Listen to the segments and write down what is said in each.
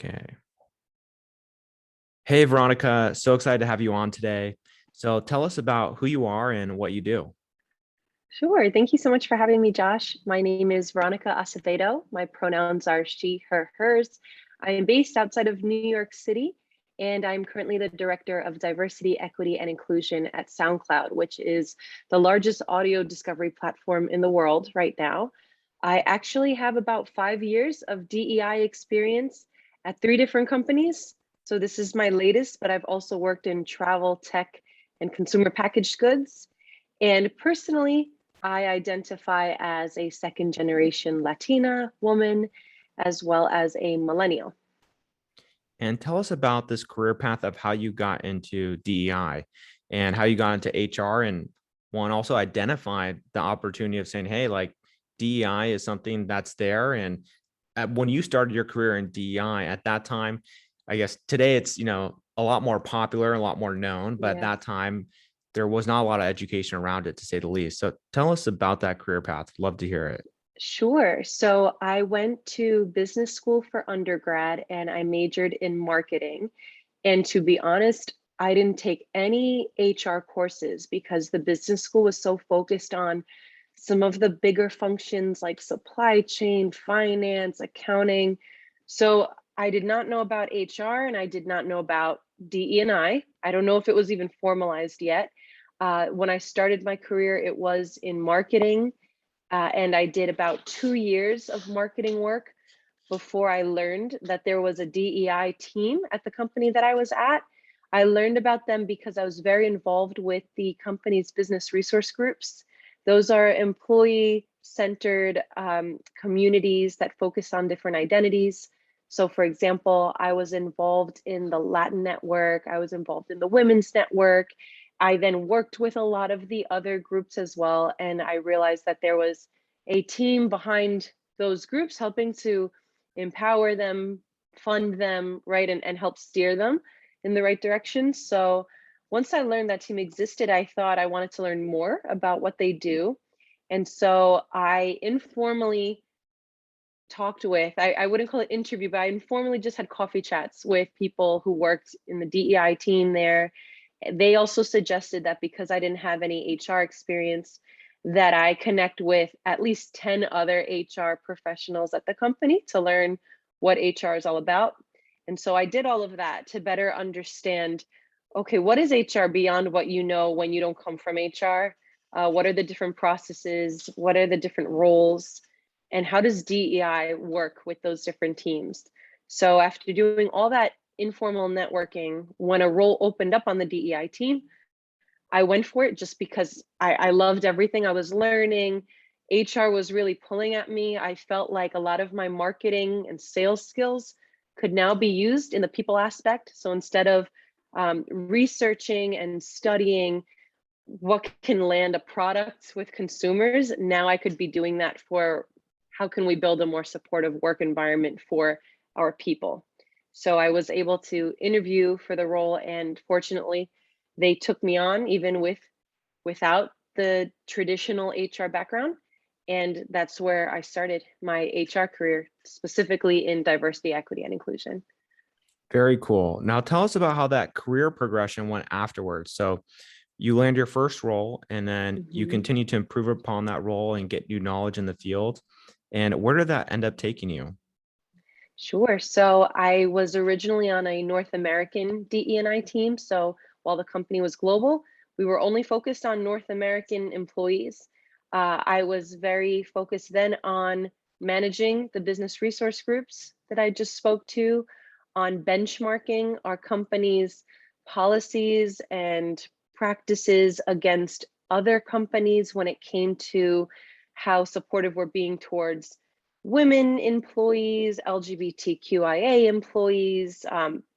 Okay. Hey, Veronica. So excited to have you on today. So tell us about who you are and what you do. Sure. Thank you so much for having me, Josh. My name is Veronica Acevedo. My pronouns are she, her, hers. I am based outside of New York City, and I'm currently the Director of Diversity, Equity, and Inclusion at SoundCloud, which is the largest audio discovery platform in the world right now. I actually have about 5 years of DEI experience at 3 different companies. So this is my latest, but I've also worked in travel, tech, and consumer packaged goods. And personally, I identify as a second generation Latina woman, as well as a millennial. And tell us about this career path of how you got into DEI and how you got into HR and one also identified the opportunity of saying, hey, like DEI is something that's there. And when you started your career in DEI at that time, I guess today it's, a lot more popular, a lot more known, but at Yeah. that time there was not a lot of education around it to say the least. So tell us about that career path. Love to hear it. Sure. So I went to business school for undergrad and I majored in marketing. And to be honest, I didn't take any HR courses because the business school was so focused on some of the bigger functions like supply chain, finance, accounting. So I did not know about HR and I did not know about DE&I. I don't know if it was even formalized yet. When I started my career, it was in marketing, and I did about 2 years of marketing work before I learned that there was a DEI team at the company that I was at. I learned about them because I was very involved with the company's business resource groups. Those are employee centered communities that focus on different identities. So, for example, I was involved in the Latin network, I was involved in the women's network. I then worked with a lot of the other groups as well. And I realized that there was a team behind those groups helping to empower them, fund them, right, and help steer them in the right direction. So once I learned that team existed, I thought I wanted to learn more about what they do. And so I informally talked with, I wouldn't call it interview, but I informally just had coffee chats with people who worked in the DEI team there. They also suggested that because I didn't have any HR experience, that I connect with at least 10 other HR professionals at the company to learn what HR is all about. And so I did all of that to better understand, okay, what is HR beyond what you know when you don't come from HR? What are the different processes? What are the different roles? And how does DEI work with those different teams? So after doing all that informal networking, when a role opened up on the DEI team, I went for it just because I loved everything I was learning. HR was really pulling at me. I felt like a lot of my marketing and sales skills could now be used in the people aspect. So instead of researching and studying what can land a product with consumers, now I could be doing that for how can we build a more supportive work environment for our people. So I was able to interview for the role, and fortunately they took me on even without the traditional HR background. And that's where I started my HR career, specifically in diversity, equity, and inclusion. Very cool. Now tell us about how that career progression went afterwards. So you land your first role and then you Mhm. continue to improve upon that role and get new knowledge in the field. And where did that end up taking you? Sure. So I was originally on a North American DE&I team. So while the company was global, we were only focused on North American employees. I was very focused then on managing the business resource groups that I just spoke to, on benchmarking our company's policies and practices against other companies when it came to how supportive we're being towards women employees, LGBTQIA employees,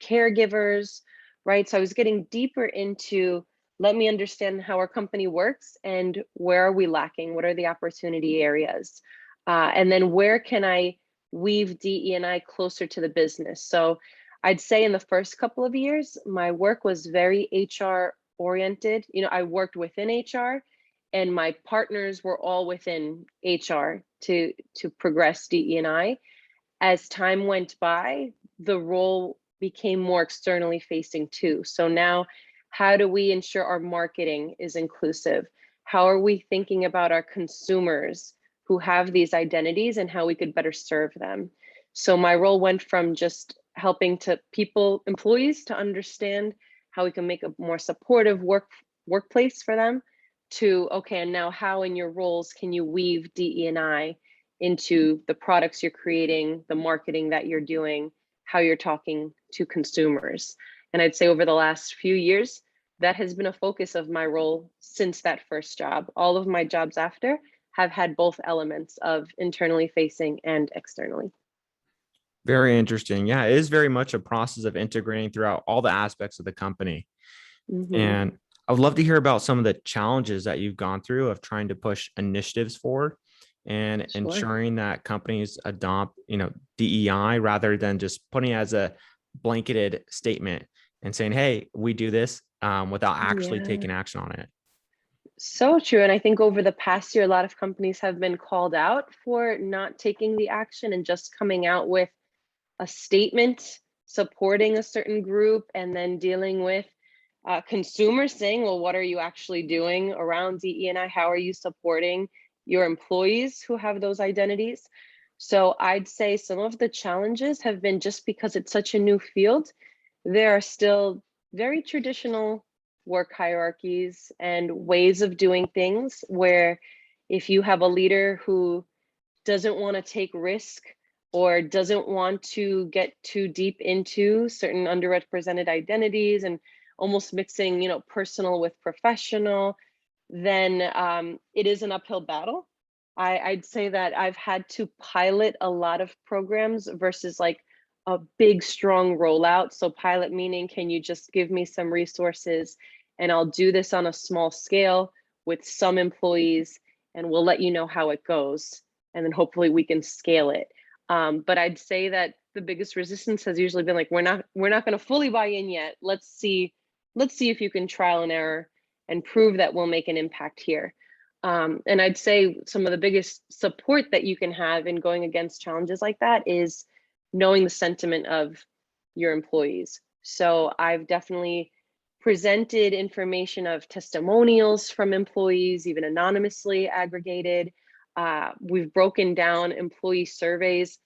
caregivers, right? So I was getting deeper into, let me understand how our company works and where are we lacking? What are the opportunity areas? And then where can I weave DE&I closer to the business? So I'd say in the first couple of years, my work was very HR oriented. I worked within HR and my partners were all within HR to progress DE&I. As time went by, the role became more externally facing too. So now, how do we ensure our marketing is inclusive? How are we thinking about our consumers who have these identities and how we could better serve them? So my role went from just helping to employees to understand how we can make a more supportive workplace for them to, okay, and now how in your roles can you weave DE&I into the products you're creating, the marketing that you're doing, how you're talking to consumers. And I'd say over the last few years, that has been a focus of my role since that first job. All of my jobs after have had both elements of internally facing and externally. Very interesting. Yeah, it is very much a process of integrating throughout all the aspects of the company. Mm-hmm. And I would love to hear about some of the challenges that you've gone through of trying to push initiatives forward and Sure. ensuring that companies adopt, DEI rather than just putting it as a blanketed statement and saying, "Hey, we do this," without actually Yeah. taking action on it. So true. And I think over the past year, a lot of companies have been called out for not taking the action and just coming out with a statement supporting a certain group and then dealing with consumers saying, well, what are you actually doing around DE&I? How are you supporting your employees who have those identities? So I'd say some of the challenges have been just because it's such a new field, there are still very traditional work hierarchies and ways of doing things where if you have a leader who doesn't want to take risk or doesn't want to get too deep into certain underrepresented identities and almost mixing, personal with professional, then it is an uphill battle. I'd say that I've had to pilot a lot of programs versus like a big, strong rollout. So pilot meaning, can you just give me some resources and I'll do this on a small scale with some employees and we'll let you know how it goes. And then hopefully we can scale it. But I'd say that the biggest resistance has usually been like, we're not going to fully buy in yet. Let's see if you can trial and error and prove that we'll make an impact here. And I'd say some of the biggest support that you can have in going against challenges like that is knowing the sentiment of your employees. So I've definitely presented information of testimonials from employees, even anonymously aggregated. We've broken down employee surveys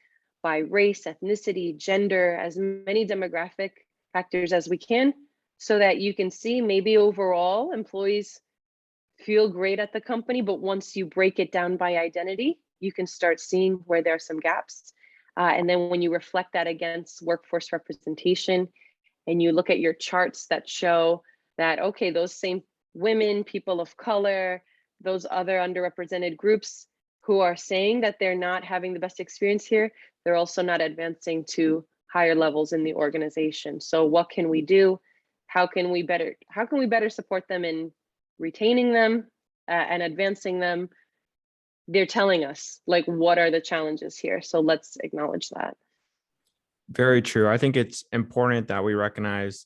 by race, ethnicity, gender, as many demographic factors as we can, so that you can see maybe overall employees feel great at the company, but once you break it down by identity, you can start seeing where there are some gaps. And then when you reflect that against workforce representation and you look at your charts that show that, okay, those same women, people of color, those other underrepresented groups who are saying that they're not having the best experience here, they're also not advancing to higher levels in the organization. So what can we do? How can we better support them in retaining them and advancing them? They're telling us like, what are the challenges here? So let's acknowledge that. Very true. I think it's important that we recognize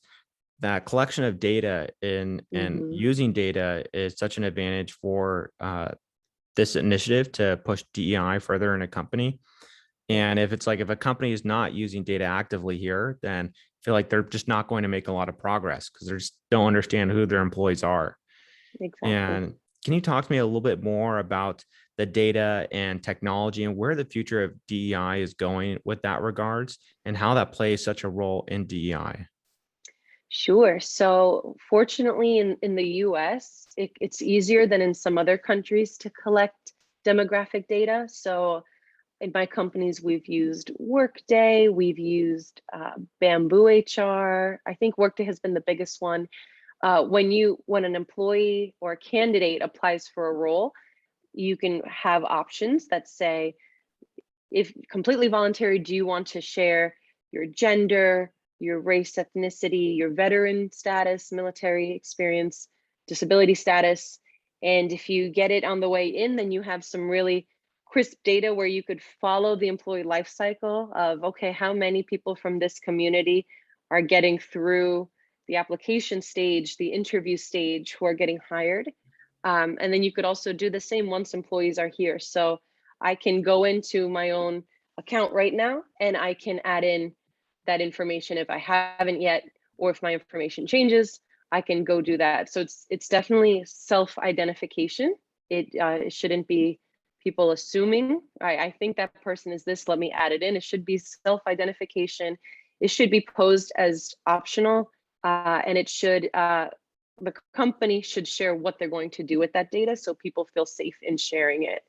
that collection of data and Mm-hmm. using data is such an advantage for this initiative to push DEI further in a company. Yeah, And if a company is not using data actively here, then I feel like they're just not going to make a lot of progress because they just don't understand who their employees are. exactly. And can you talk to me a little bit more about the data and technology and where the future of DEI is going with that regards and how that plays such a role in DEI? Sure. So fortunately in the US, it's easier than in some other countries to collect demographic data. So in my companies, we've used Workday, we've used Bamboo HR. I think Workday has been the biggest one. When an employee or a candidate applies for a role, you can have options that say, if completely voluntary, do you want to share your gender, your race, ethnicity, your veteran status, military experience, disability status? And if you get it on the way in, then you have some really crisp data where you could follow the employee life cycle of, okay, how many people from this community are getting through the application stage, the interview stage, who are getting hired. And then you could also do the same once employees are here. So I can go into my own account right now and I can add in that information if I haven't yet, or if my information changes, I can go do that. So it's definitely self-identification. It shouldn't be people assuming, I think that person is this, let me add it in. It should be self-identification. It should be posed as optional, and it should, the company should share what they're going to do with that data so people feel safe in sharing it.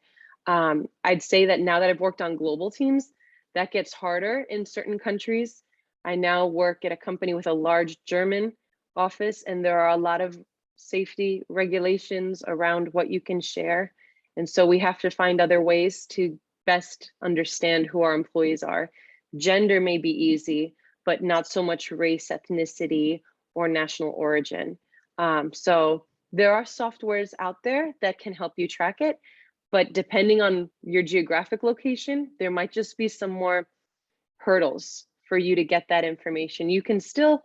I'd say that now that I've worked on global teams, that gets harder in certain countries. I now work at a company with a large German office, and there are a lot of safety regulations around what you can share. And so we have to find other ways to best understand who our employees are. Gender may be easy, but not so much race, ethnicity, or national origin. So there are softwares out there that can help you track it, but depending on your geographic location, there might just be some more hurdles for you to get that information. You can still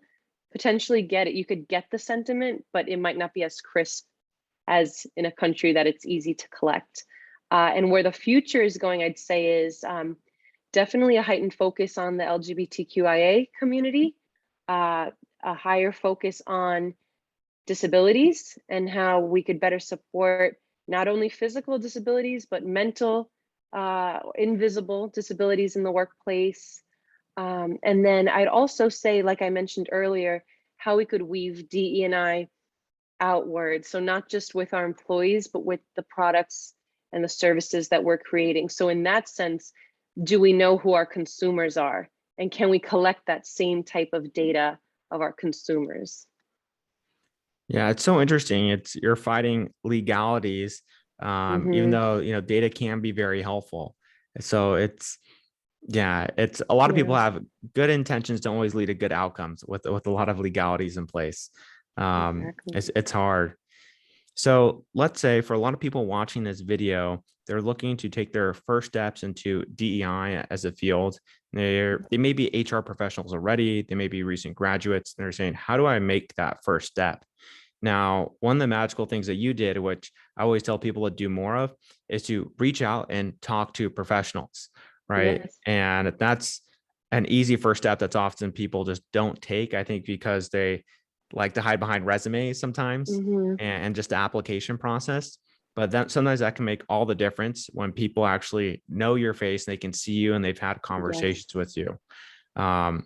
potentially get it. You could get the sentiment, but it might not be as crisp as in a country that it's easy to collect. And where the future is going, I'd say, is definitely a heightened focus on the LGBTQIA community, a higher focus on disabilities and how we could better support not only physical disabilities, but mental, invisible disabilities in the workplace. And then I'd also say, like I mentioned earlier, how we could weave DE&I outward. So not just with our employees, but with the products and the services that we're creating. So in that sense, do we know who our consumers are? And can we collect that same type of data of our consumers? Yeah, it's so interesting. You're fighting legalities, even Mm-hmm. though data can be very helpful. So it's a lot of people Yeah, have good intentions, don't always lead to good outcomes with a lot of legalities in place. exactly. It's hard. So let's say for a lot of people watching this video, they're looking to take their first steps into DEI as a field. They may be HR professionals already. They may be recent graduates. And they're saying, how do I make that first step? Now, one of the magical things that you did, which I always tell people to do more of, is to reach out and talk to professionals, right? Yes. And that's an easy first step that's often people just don't take, I think, because they like to hide behind resumes sometimes Mm-hmm. and just the application process. But then sometimes that can make all the difference when people actually know your face, they can see you, and they've had Yes. conversations with you. Um,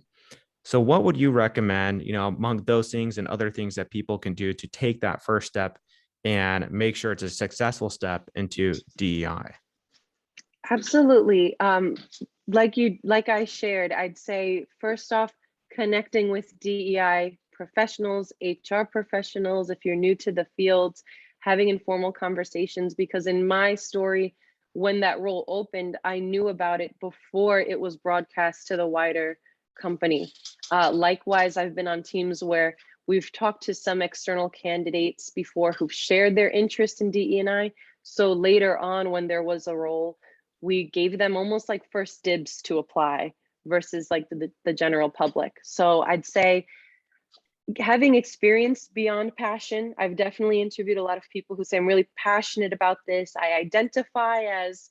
so what would you recommend, among those things and other things that people can do to take that first step and make sure it's a successful step into DEI? Absolutely. Like I shared, I'd say first off, connecting with DEI professionals, HR professionals, if you're new to the field, having informal conversations, because in my story, when that role opened, I knew about it before it was broadcast to the wider company. Likewise, I've been on teams where we've talked to some external candidates before who've shared their interest in DE&I. So later on, when there was a role, we gave them almost like first dibs to apply versus like the general public. So I'd say having experience beyond passion, I've definitely interviewed a lot of people who say, I'm really passionate about this. I identify as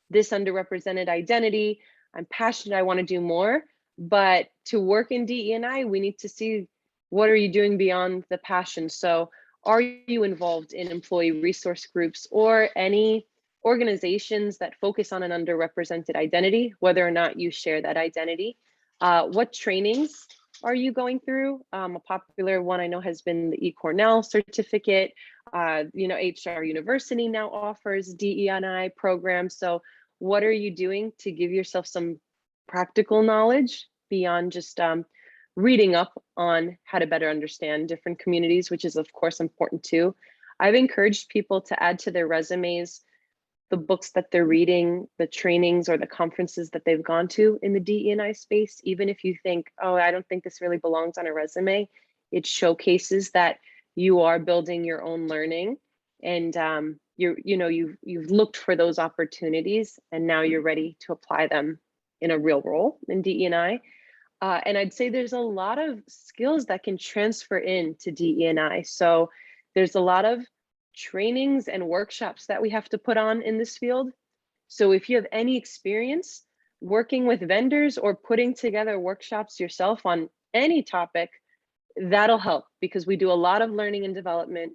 this underrepresented identity. I'm passionate, I want to do more. But to work in DE&I, we need to see, what are you doing beyond the passion? So are you involved in employee resource groups or any organizations that focus on an underrepresented identity, whether or not you share that identity? What trainings are you going through? A popular one I know has been the eCornell certificate. HR University now offers DE&I programs. So what are you doing to give yourself some practical knowledge beyond just reading up on how to better understand different communities, which is of course important too. I've encouraged people to add to their resumes the books that they're reading, the trainings or the conferences that they've gone to in the DE&I space. Even if you think, oh, I don't think this really belongs on a resume, it showcases that you are building your own learning, and you've looked for those opportunities, and now you're ready to apply them in a real role in DE&I. And I'd say there's a lot of skills that can transfer into DE&I. So there's a lot of trainings and workshops that we have to put on in this field. So if you have any experience working with vendors or putting together workshops yourself on any topic, that'll help, because we do a lot of learning and development.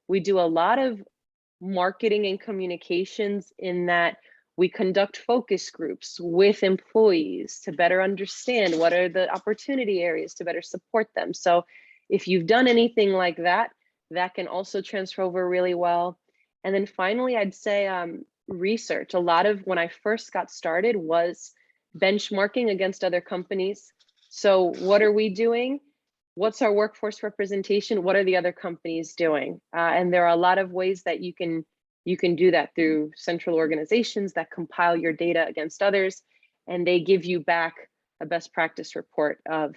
We do a lot of marketing and communications, in that we conduct focus groups with employees to better understand what are the opportunity areas to better support them. So if you've done anything like that, that can also transfer over really well. And then finally, I'd say research. A lot of when I first got started was benchmarking against other companies. So what are we doing? What's our workforce representation? What are the other companies doing? And there are a lot of ways that you can do that through central organizations that compile your data against others, and they give you back a best practice report of,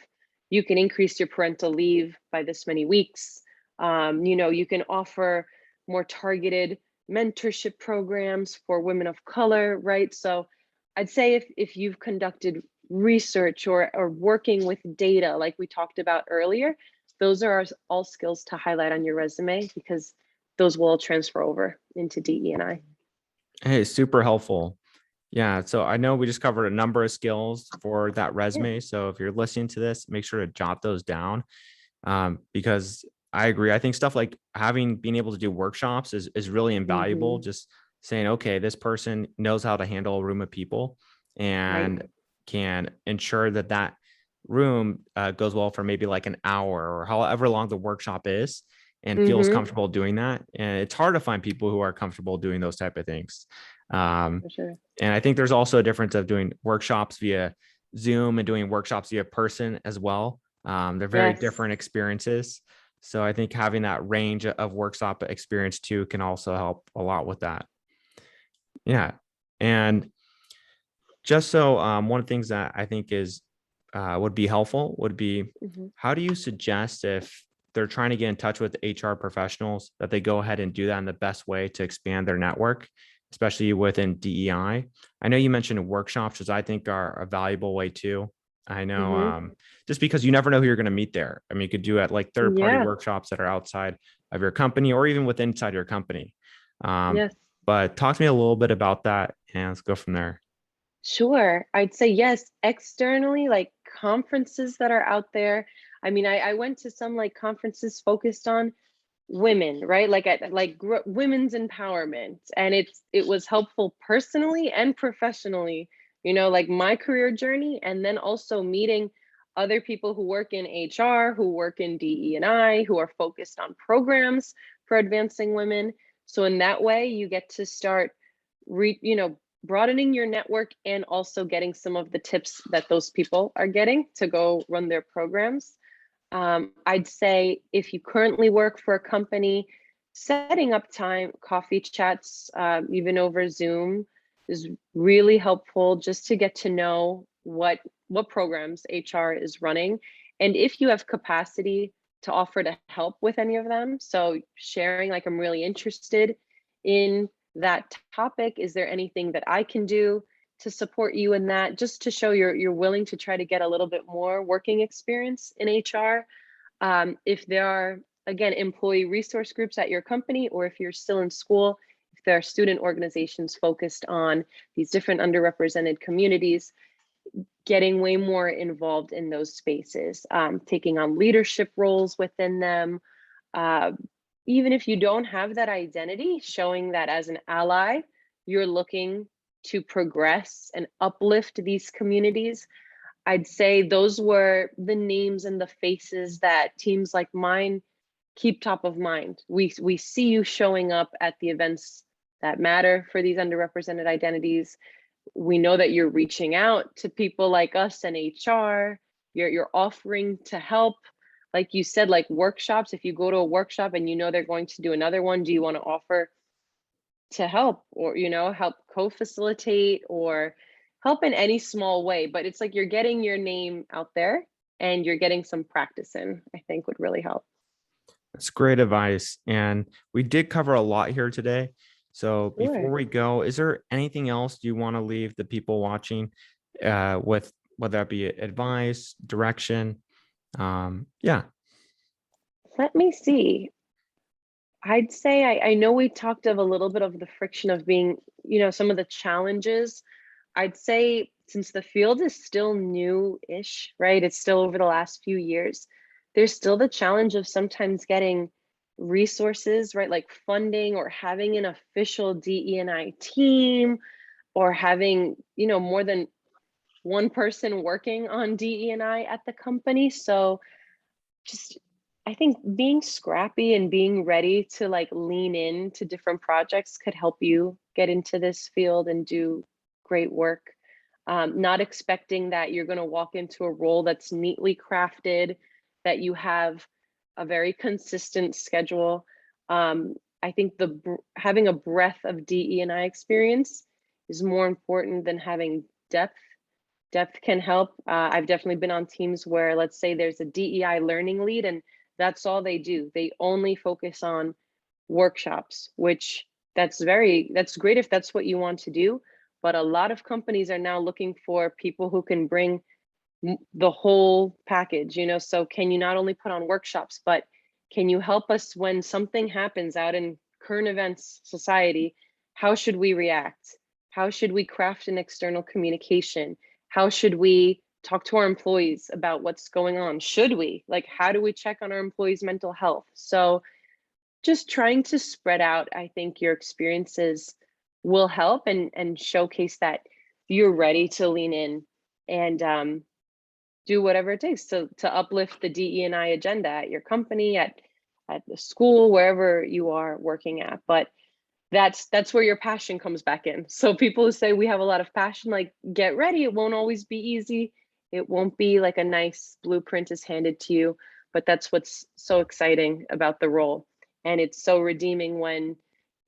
you can increase your parental leave by this many weeks. You can offer more targeted mentorship programs for women of color, right? So I'd say if you've conducted research or working with data like we talked about earlier, those are all skills to highlight on your resume, because those will transfer over into DE&I. Hey, super helpful. Yeah, so I know we just covered a number of skills for that Yeah. resume. So if you're listening to this, make sure to jot those down, because I agree. I think stuff like being able to do workshops is really invaluable. Hmm. Just saying, okay, this person knows how to handle a room of people Right. and can ensure that that room goes well for maybe like an hour or however long the workshop is, and feels Hmm. comfortable doing that. And it's hard to find people who are comfortable doing those type of things. Um, For sure. and I think there's also a difference of doing workshops via Zoom and doing workshops via person as well. They're very Yes. different experiences. So I think having that range of workshop experience too can also help a lot with that. Yeah. And just so one of the things that I think is would be helpful would be, Hmm. how do you suggest, if they're trying to get in touch with HR professionals, that they go ahead and do that in the best way to expand their network, especially within DEI? I know you mentioned workshops, which I think are a valuable way too. I know Hmm. just because you never know who you're going to meet there. I mean, you could do it like third party Yeah. workshops that are outside of your company or even within inside your company. Um, Yes. but talk to me a little bit about that, and let's go from there. Sure. I'd say yes, externally, like conferences that are out there. I mean, I went to some like conferences focused on women, right? Like at like women's empowerment, and it was helpful personally and professionally, like my career journey, and then also meeting other people who work in HR, who work in DE&I, who are focused on programs for advancing women. So in that way, you get to start broadening your network, and also getting some of the tips that those people are getting to go run their programs. I'd say if you currently work for a company, setting up coffee chats, even over Zoom, is really helpful, just to get to know what programs HR is running, and if you have capacity to offer to help with any of them. So sharing, like, I'm really interested in that topic. Is there anything that I can do to support you in that? Just to show you're willing to try to get a little bit more working experience in HR. If there are, again, employee resource groups at your company, or if you're still in school, if there are student organizations focused on these different underrepresented communities, getting way more involved in those spaces, taking on leadership roles within them. Uh, Even if you don't have that identity, showing that as an ally, you're looking to progress and uplift these communities. I'd say those were the names and the faces that teams like mine keep top of mind. We see you showing up at the events that matter for these underrepresented identities. We know that you're reaching out to people like us and HR. You're offering to help. Like you said, like workshops, if you go to a workshop and you know they're going to do another one, do you want to offer to help, or help co-facilitate, or help in any small way? But it's like you're getting your name out there, and you're getting some practice in, I think, would really help. That's great advice. And we did cover a lot here today. So before Sure. we go, is there anything else you want to leave the people watching with, whether that be advice, direction? Yeah. Let me see. I'd say I know we talked of a little bit of the friction of being, some of the challenges. I'd say since the field is still new-ish, right? It's still over the last few years. There's still the challenge of sometimes getting resources, right? Like funding or having an official DE&I team or having, more than one person working on DE&I at the company. So just, I think being scrappy and being ready to like lean into different projects could help you get into this field and do great work. Not expecting that you're going to walk into a role that's neatly crafted, that you have a very consistent schedule. I think having a breadth of DE&I experience is more important than having depth. Depth can help. I've definitely been on teams where, let's say there's a DEI learning lead and that's all they do. They only focus on workshops, which that's great if that's what you want to do. But a lot of companies are now looking for people who can bring the whole package, so can you not only put on workshops, but can you help us when something happens out in current events society? How should we react? How should we craft an external communication? How should we talk to our employees about what's going on? Should we? Like, how do we check on our employees' mental health? So just trying to spread out, I think your experiences will help and showcase that you're ready to lean in and do whatever it takes to uplift the DE&I agenda at your company, at the school, wherever you are working at. But that's where your passion comes back in. So people who say we have a lot of passion, like, get ready. It won't always be easy. It won't be like a nice blueprint is handed to you, but that's what's so exciting about the role. And it's so redeeming when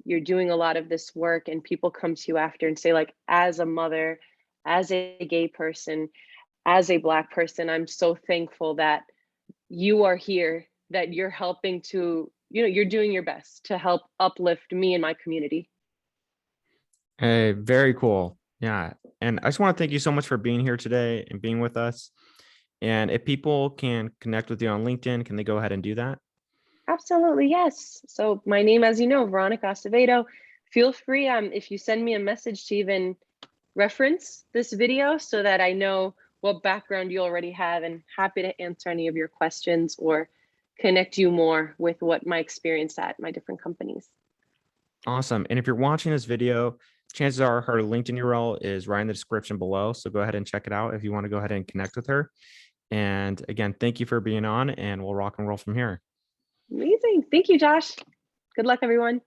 you're doing a lot of this work and people come to you after and say, like, as a mother, as a gay person, as a Black person, I'm so thankful that you are here, that you're helping to, you're doing your best to help uplift me and my community. Hey, very cool. Yeah. And I just want to thank you so much for being here today and being with us. And if people can connect with you on LinkedIn, can they go ahead and do that? Absolutely, yes. So my name, as you know, Veronica Acevedo. Feel free, if you send me a message, to even reference this video so that I know what background you already have, and happy to answer any of your questions or connect you more with what my experience at my different companies. Awesome. And if you're watching this video, chances are her LinkedIn URL is right in the description below. So go ahead and check it out if you want to go ahead and connect with her. And again, thank you for being on, and we'll rock and roll from here. Amazing. Thank you, Josh. Good luck, everyone.